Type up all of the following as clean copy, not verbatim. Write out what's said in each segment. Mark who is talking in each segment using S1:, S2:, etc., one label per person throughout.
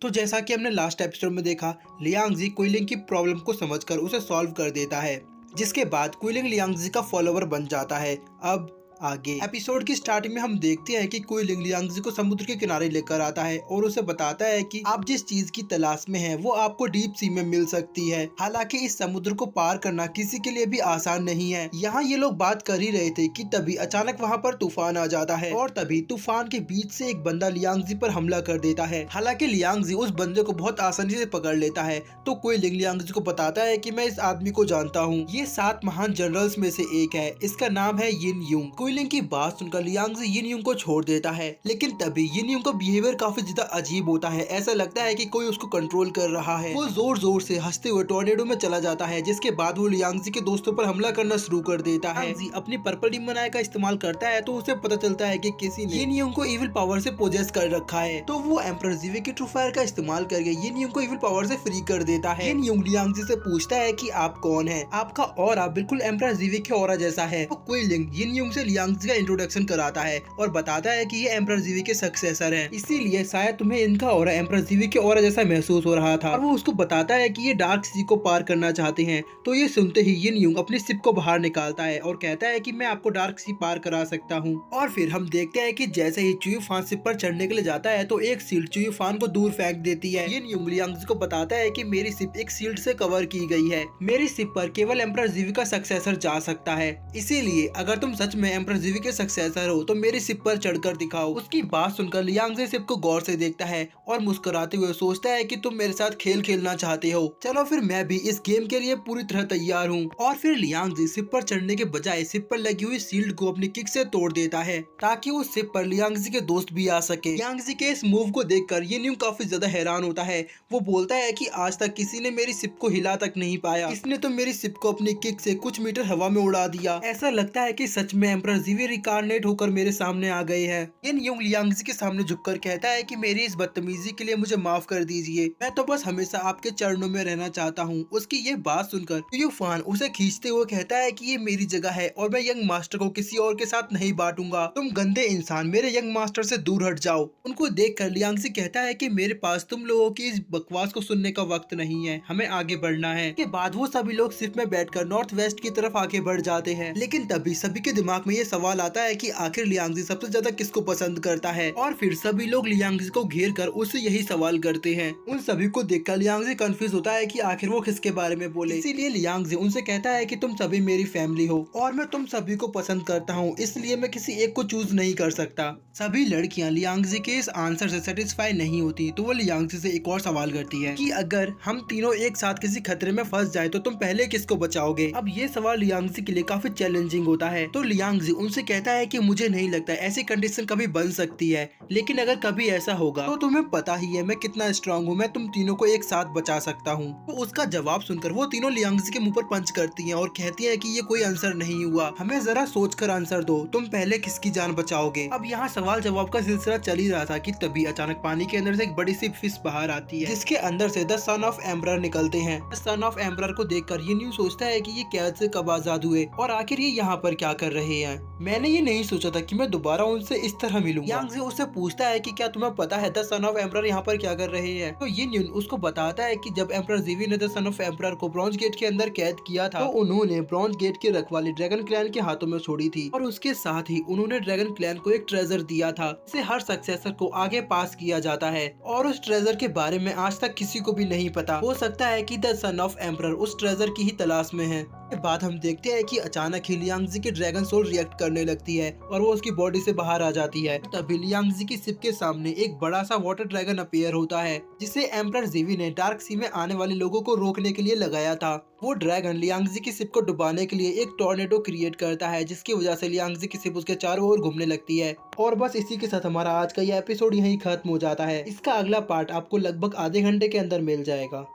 S1: तो जैसा कि हमने लास्ट एपिसोड में देखा, लियांगजी कुइलिंग की प्रॉब्लम को समझकर उसे सॉल्व कर देता है, जिसके बाद कुइलिंग लियांगजी का फॉलोवर बन जाता है। अब आगे एपिसोड की स्टार्टिंग में हम देखते हैं कि कुइलिंग लियांगजी को समुद्र के किनारे लेकर आता है और उसे बताता है कि आप जिस चीज की तलाश में हैं वो आपको डीप सी में मिल सकती है। हालांकि इस समुद्र को पार करना किसी के लिए भी आसान नहीं है। यहाँ ये लोग बात कर ही रहे थे कि तभी अचानक वहाँ पर तूफान आ जाता है और तभी तूफान के बीच से एक बंदा लियांगजी पर हमला कर देता है। हालांकि लियांगजी उस बंदे को बहुत आसानी से पकड़ लेता है, तो कुइलिंग लियांगजी को बताता है कि मैं इस आदमी को जानता हूँ, ये 7 महान जनरल्स में से एक है, इसका नाम है यिन यूंग। कुइलिंग की बात सुनकर लियांगजी यिन यूंग को छोड़ देता है, लेकिन तभी यिन यूंग का बिहेवियर काफी ज्यादा अजीब होता है। ऐसा लगता है कि कोई उसको कंट्रोल कर रहा है। वो जोर जोर से हंसते हुए टॉर्नेडो में चला जाता है, जिसके बाद वो लियांगजी के दोस्तों पर हमला करना शुरू कर देता है। लियांगजी अपनी पर्पल डिमन आई का इस्तेमाल करता है, तो उसे पता चलता है कि किसी ने यिन यूंग को इविल पावर से पोजेस कर रखा है। तो वो एम्परर जीवी की ट्रू फायर का इस्तेमाल करके यिन यूंग को इविल पावर से फ्री कर देता है। यिन यूंग लियांगजी से पूछता है कि आप कौन हैं? आपका ऑरा बिल्कुल एम्परर जीवी के ऑरा जैसा है। तो कुइलिंग यिन यूंग से लियांगजी का इंट्रोडक्शन कराता है और बताता है कि ये एम्परर जीवी के सक्सेसर हैं, इसीलिए शायद तुम्हें इनका ऑरा एम्परर जीवी के ऑरा जैसा महसूस हो रहा था। और वो उसको बताता है कि ये डार्क सी को पार करना चाहते हैं। तो ये सुनते ही यिन यूंग अपनी शिप को बाहर निकालता है और कहता है कि मैं आपको डार्क सी पार करा सकता हूँ। और फिर हम देखते हैं कि जैसे ही चुई फान शिप पर चढ़ने के लिए जाता है, तो एक शील्ड चुई फान को दूर फेंक देती है। यिन यूंग लियांगजी को बताता है कि मेरी शिप एक शील्ड से कवर की गई है, मेरी शिप पर केवल एम्परर जीवी का सक्सेसर जा सकता है, इसीलिए अगर तुम सच में एम्परर जीवी के सक्सेसर हो तो मेरी शिप पर चढ़कर दिखाओ। उसकी बात सुनकर लियांगजी शिप को गौर से देखता है और मुस्कुराते हुए सोचता है कि तुम मेरे साथ खेल खेलना चाहते हो, चलो फिर मैं भी इस गेम के लिए पूरी तरह तैयार हूँ। और फिर लियांगजी शिप पर चढ़ने के बजाय शिप पर लगी हुई शील्ड को अपनी किक से तोड़ देता है, ताकि उस शिप पर लियांगजी के दोस्त भी आ सके। लियांगजी के इस मूव को देखकर यिन यूंग काफी ज्यादा हैरान होता है। वो बोलता है कि आज तक किसी ने मेरी शिप को हिला तक नहीं पाया, इसने तो मेरी शिप को अपनी किक से कुछ मीटर हवा में उड़ा दिया। ऐसा लगता है कि सच में एम्परर जीवी रिकार्नेट होकर मेरे सामने आ गए हैं। यिन यूंग लियांगजी के सामने झुककर कहता है कि मेरी इस बदतमीजी के लिए मुझे माफ कर दीजिए, मैं तो बस हमेशा आपके चरणों में रहना चाहता हूँ। उसकी ये बात सुनकर चुई फान उसे खींचते हुए कहता है कि ये मेरी जगह है और मैं यंग मास्टर को किसी और के साथ नहीं बांटूंगा। तुम गंदे इंसान मेरे यंग मास्टर से दूर हट जाओ। उनको देखकर लियांगजी कहता है कि मेरे पास तुम लोगों की इस बकवास को सुनने का वक्त नहीं है, हमें आगे बढ़ना है। के बाद वो सभी लोग शिप में बैठकर नॉर्थ वेस्ट की तरफ आगे बढ़ जाते हैं। लेकिन तभी सभी के दिमाग में ये सवाल आता है कि आखिर लियांगजी सबसे ज्यादा किसको पसंद करता है। और फिर सभी लोग लियांगजी को घेर कर उससे यही सवाल करते हैं। उन सभी को देखकर लियांगजी कंफ्यूज होता है कि आखिर वो किसके बारे में बोले। इसीलिए लियांगजी उनसे कहता है कि तुम सभी मेरी फैमिली हो और मैं तुम सभी को पसंद करता हूँ, इसलिए मैं किसी एक को चूज नहीं कर सकता। सभी लड़कियां लियांगजी के इस आंसर से सेटिस्फाई नहीं होती, तो वो लियांगजी से एक और सवाल करती है कि अगर हम तीनों एक साथ किसी खतरे में फंस जाए तो तुम पहले किसको बचाओगे। अब ये सवाल लियांगजी के लिए काफी चैलेंजिंग होता है। तो लियांगजी उनसे कहता है कि मुझे नहीं लगता ऐसी कंडीशन कभी बन सकती है, लेकिन अगर कभी ऐसा होगा तो तुम्हें पता ही है मैं कितना स्ट्रांग हूँ, मैं तुम तीनों को एक साथ बचा सकता हूँ। तो उसका जवाब सुनकर वो तीनों लियांगजी के मुंह पर पंच करती हैं और कहती हैं कि ये कोई आंसर नहीं हुआ, हमें जरा सोचकर आंसर दो, तुम पहले किसकी जान बचाओगे। अब यहाँ सवाल जवाब का सिलसिला चल ही रहा था कि तभी अचानक पानी के अंदर से एक बड़ी सी फिश बाहर आती है, जिसके अंदर से द सन ऑफ एम्परर निकलते हैं। सन ऑफ एम्परर को देखकर यिन यूंग सोचता है कि ये कैद से कब आजाद हुए और आखिर ये यहाँ पर क्या कर रहे हैं। मैंने ये नहीं सोचा था कि मैं दोबारा उनसे इस तरह मिलूंगा। लियांगजी उससे पूछता है कि क्या तुम्हें पता है द सन ऑफ एम्परर यहाँ पर क्या कर रहे हैं। तो यिन यूंग उसको बताता है कि जब एम्परर जीवी ने द सन ऑफ एम्परर को ब्रॉन्ज गेट के अंदर कैद किया था, तो उन्होंने ब्रॉन्ज गेट की रखवाली ड्रैगन क्लैन के हाथों में छोड़ी थी और उसके साथ ही उन्होंने ड्रैगन क्लैन को एक ट्रेजर दिया था, जिसे हर सक्सेसर को आगे पास किया जाता है और उस ट्रेजर के बारे में आज तक किसी को भी नहीं पता। हो सकता है कि द सन ऑफ एम्परर उस ट्रेजर की ही तलाश में है। के बाद हम देखते हैं कि अचानक ही लियांगजी की ड्रैगन सोल रिएक्ट करने लगती है और वो उसकी बॉडी से बाहर आ जाती है। तभी लियांगजी की शिप के सामने एक बड़ा सा वाटर ड्रैगन अपीयर होता है, जिसे एम्परर जीवी ने डार्क सी में आने वाले लोगों को रोकने के लिए लगाया था। वो ड्रैगन लियांगजी की शिप को डुबाने के लिए एक टॉर्नेडो क्रिएट करता है, जिसकी वजह से लियांगजी की शिप उसके चारों ओर घूमने लगती है। और बस इसी के साथ हमारा आज का ये एपिसोड यहीं खत्म हो जाता है। इसका अगला पार्ट आपको लगभग आधे घंटे के अंदर मिल जाएगा।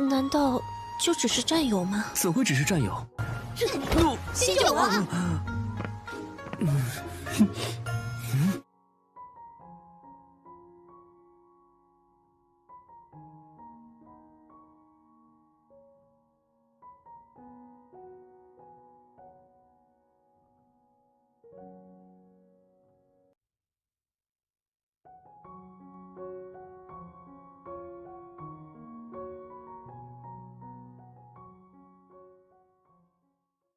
S2: 难道就只是战友吗？
S3: 怎会只是战友？
S2: 新九王。